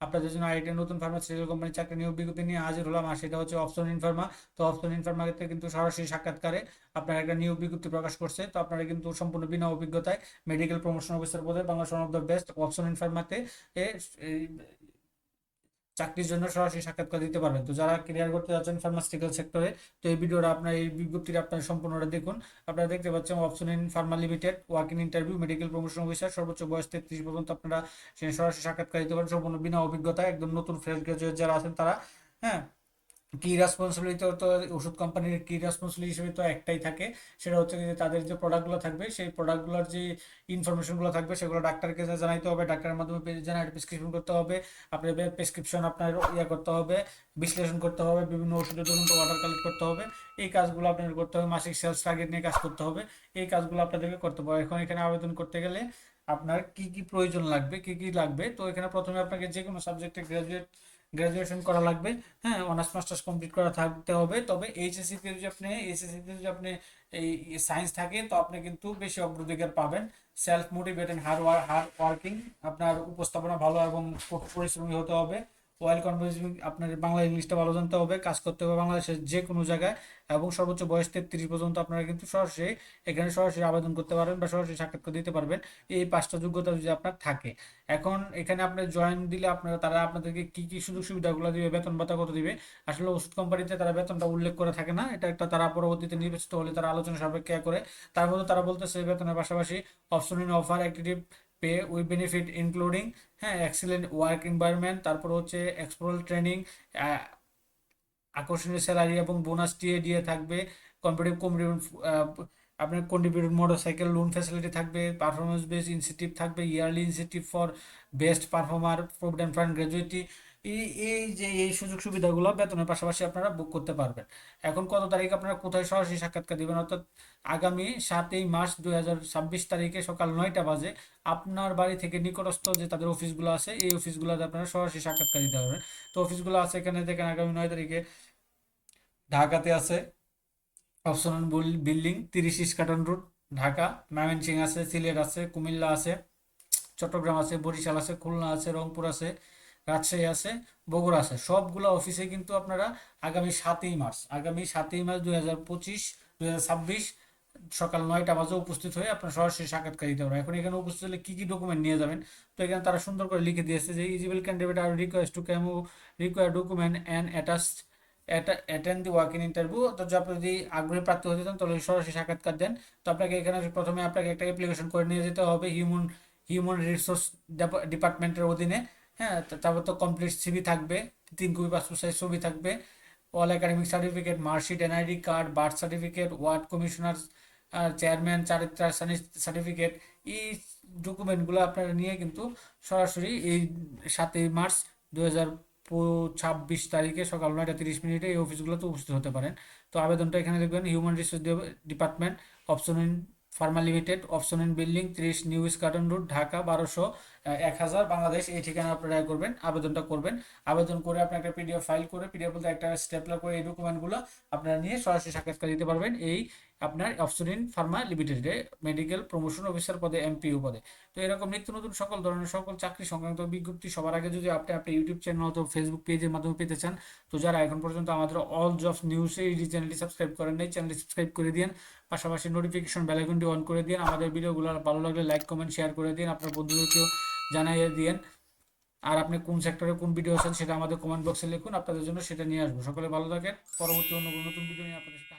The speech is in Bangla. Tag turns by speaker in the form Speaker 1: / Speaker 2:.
Speaker 1: আপনাদের জন্য আরেকটা নতুন ফার্মাসিউটিক্যাল কোম্পানি চাকরি নিয়োগ বিজ্ঞপ্তি নিয়ে হাজির হলাম, আর সেটা হচ্ছে অপশন ইনফার্মা। তো অপশন ইনফার্মাতে কিন্তু সরাসরি সাক্ষাৎকারে আপনার একটা নিয়োগ বিজ্ঞপ্তি প্রকাশ করছে। তো আপনারা কিন্তু সম্পূর্ণ বিনা অভিজ্ঞতায় মেডিকেল প্রমোশন অফিসার পদে Bangla one of the best option ইনফার্মাতে এ চাকরির জন্য সরাসরি সাক্ষাৎকার দিতে পারবেন। তো যারা ক্লিয়ার করতে যাচ্ছেন ফার্মাসিউটিক্যাল সেক্টরে, তো এই ভিডিওটা আপনার, এই বিজ্ঞপ্তিটা আপনার সম্পূর্ণটা দেখুন। আপনারা দেখতে পাচ্ছেন option in Pharma limited, walk in interview, medical promotion officer, সর্বোচ্চ বয়স 33 পর্যন্ত আপনারা সেখানে সরাসরি সাক্ষাৎকার দিতে পারেন, সম্পূর্ণ বিনা অভিজ্ঞতায়, একদম নতুন ফ্রেশ গ্রাজুয়েট যারা আছেন তারা। হ্যাঁ, কি রেসপন্সিবিলিটি তো ওষুধ কোম্পানির কি রেসপন্সিবিলিটি হিসেবে তো একটাই থাকে, সেটা হচ্ছে যে তাদের যে প্রোডাক্টগুলো থাকবে সেই প্রোডাক্টগুলোর যে ইনফরমেশনগুলো থাকবে সেগুলো ডাক্তারকে জানাইতে হবে, ডাক্তারের মাধ্যমে জেনারেট প্রেসক্রিপশন করতে হবে, আপনার প্রেসক্রিপশন আপনার ইয়ে করতে হবে, বিশ্লেষণ করতে হবে, বিভিন্ন ওষুধের জন্য অর্ডার কালেক্ট করতে হবে। এই কাজগুলো আপনাদের করতে হবে, মাসিক সেলস টার্গেট নিয়ে কাজ করতে হবে। এই কাজগুলো আপনাদেরকে করতে হবে। এখন এখানে আবেদন করতে গেলে আপনার কি কি প্রয়োজন লাগবে, কি কি লাগবে, তো এখানে প্রথমে আপনাকে যে কোনো সাবজেক্টে গ্রাজুয়েশন করা লাগবে। হ্যাঁ, অনার্স মাস্টার্স কমপ্লিট করা থাকতে হবে। তবে এইচএসসিতে যদি আপনি এই সায়েন্স থাকে তো আপনি কিন্তু বেশি অগ্রাধিকার পাবেন। Self motivate and hard working, আপনার উপস্থাপনা ভালো এবং পরিশ্রমী হতে হবে। ওয়েল কনভার্সেশন, আপনার বাংলা ইংলিশটা ভালো জানতে হবে, কাজ করতে হবে বাংলাদেশের যে কোনো জায়গায়, এবং সর্বোচ্চ বয়স 33 পর্যন্ত আপনারা কিন্তু সরাসরি এখানে সরাসরি আবেদন করতে পারবেন বা সরাসরি সাক্ষাৎকার দিতে পারবেন, এই 5টা যোগ্যতা যদি আপনার থাকে। এখন এখানে আপনি জয়েন দিলে আপনারা, তারা আপনাদেরকে কি কি সুযোগ সুবিধাগুলো দিবে, বেতন ভাতা কত দিবে, আসলে ওষুধ কোম্পানিতে তারা বেতনটা উল্লেখ করে থাকে না, এটা একটা তারা পরবর্তীতে নির্বাচিত হলে তারা আলোচনা সাপেক্ষে করে। তার মধ্যে তারা বলতেছে বেতনের পাশাপাশি option in offer active pay with benefit including, হ্যাঁ, এক্সিলেন্ট ওয়ার্ক এনভায়রনমেন্ট, তারপর হচ্ছে এক্সপ্লোর ট্রেনিং, আকর্ষণীয় স্যালারি এবং বোনাস দিয়ে থাকবে, কম্পিটিভ আপনার কন্ট্রিবিউট মোটরসাইকেল লোন ফ্যাসিলিটি থাকবে, পারফরমেন্স বেস ইনসেন্টিভ থাকবে, yearly incentive for best performer, provident fund gratuity. এই এই যে এই সুযোগ সুবিধাগুলো বেতনের পাশাপাশি আপনারা বুক করতে পারবেন। এখন কত তারিখ আপনারা কোথায় সরাসরি সাক্ষাৎকার দিবেন, অর্থাৎ আগামী 7ই মার্চ 2026 তারিখে সকাল 9টা বাজে আপনার বাড়ি থেকে নিকটস্থ যে তাদের অফিসগুলো আছে এই অফিসগুলোতে আপনারা সরাসরি সাক্ষাৎকার দিতে পারবেন। তো অফিসগুলো আছে এখানে দেখেন, আগামী 9 তারিখে ঢাকাতে আছে optional building, 30 Eskaton road, Dhaka. Mymensingh আছে, সিলেট আছে, কুমিল্লা আছে, চট্টগ্রাম আছে, বরিশাল আছে, খুলনা আছে, রংপুর আছে, রাজশাহী আছে, বগুড়া আছে। সবগুলো অফিসে কিন্তু আপনারা আগামী 7ই মার্চ 2025 সকাল 9টা বাজে উপস্থিত হয়ে আপনার সরাসরি সাক্ষাৎকার দিতে পারবেন। এখন এখানে উপস্থিত হলে কি কি ডকুমেন্ট নিয়ে যাবেন, তো এখানে তারা সুন্দর করে লিখে দিয়েছে যে eligible candidate are request to come require document and attend the walk in interview. তো আপনি যদি আগ্রহী প্রার্থী হতে চান তাহলে সরাসরি সাক্ষাৎকার দেন। তো আপনাকে এখানে প্রথমে আপনাকে একটা অ্যাপ্লিকেশন করে নিয়ে যেতে হবে হিউম্যান রিসোর্স ডিপার্টমেন্টের অধীনে। হ্যাঁ, তারপর তো কমপ্লিট সিভি থাকবে, 3 কপি পাসপোর্ট সাইজ ছবি থাকবে, all academic certificate, marksheet, NID card, birth certificate, ward commissioner chairman চারিত্রা সার্টিফিকেট। এই ডকুমেন্টগুলো আপনারা নিয়ে কিন্তু সরাসরি এই 7ই মার্চ 2026 তারিখে সকাল 9টা 30 মিনিটে এই অফিসগুলোতে উপস্থিত হতে পারেন। তো আবেদনটা এখানে দেখবেন, human resource department, option in Pharma limited, option in building, 30 new Eskaton road, Dhaka 1200 1000 Bangladesh, এই ঠিকানা আপনারা করবেন, আবেদনটা করবেন। আবেদন করে আপনি একটা পিডিএফ ফাইল করে, পিডিএফ বলতে একটা স্টেপলার করে এই ডকুমেন্টগুলো আপনারা নিয়ে সরাসরি সাক্ষাৎকার দিতে পারবেন এই আপনার অপশন ইন ফার্মা লিমিটেডে মেডিকেল প্রমোশন অফিসার পদে, এমপিও পদে। তো এরকম নিত্য নতুন সকল ধরনের সকল চাকরি সংক্রান্ত বিজ্ঞপ্তি সবার আগে যদি আপনি আপনার ইউটিউব চ্যানেল অথবা ফেসবুক পেজের মাধ্যমে পেতে চান, তো যারা এখন পর্যন্ত আমাদের অল জবস নিউজ এই চ্যানেলটি সাবস্ক্রাইব করেন নাই, চ্যানেলটি সাবস্ক্রাইব করে দিন, পাশাপাশি নোটিফিকেশন বেল আইকনটি অন করে দিন। আমাদের ভিডিওগুলো ভালো লাগলে লাইক কমেন্ট শেয়ার করে দিন, আপনার বন্ধুদেরকেও জানাইয়ে দিন। আর আপনি কোন সেক্টরে কোন ভিডিও আছেন সেটা আমাদের কমেন্ট বক্সে লিখুন, আপনাদের জন্য সেটা নিয়ে আসবো। সকলে ভালো থাকেন, পরবর্তী অন্য কোনো নতুন ভিডিও নিয়ে আপনাদের সাথে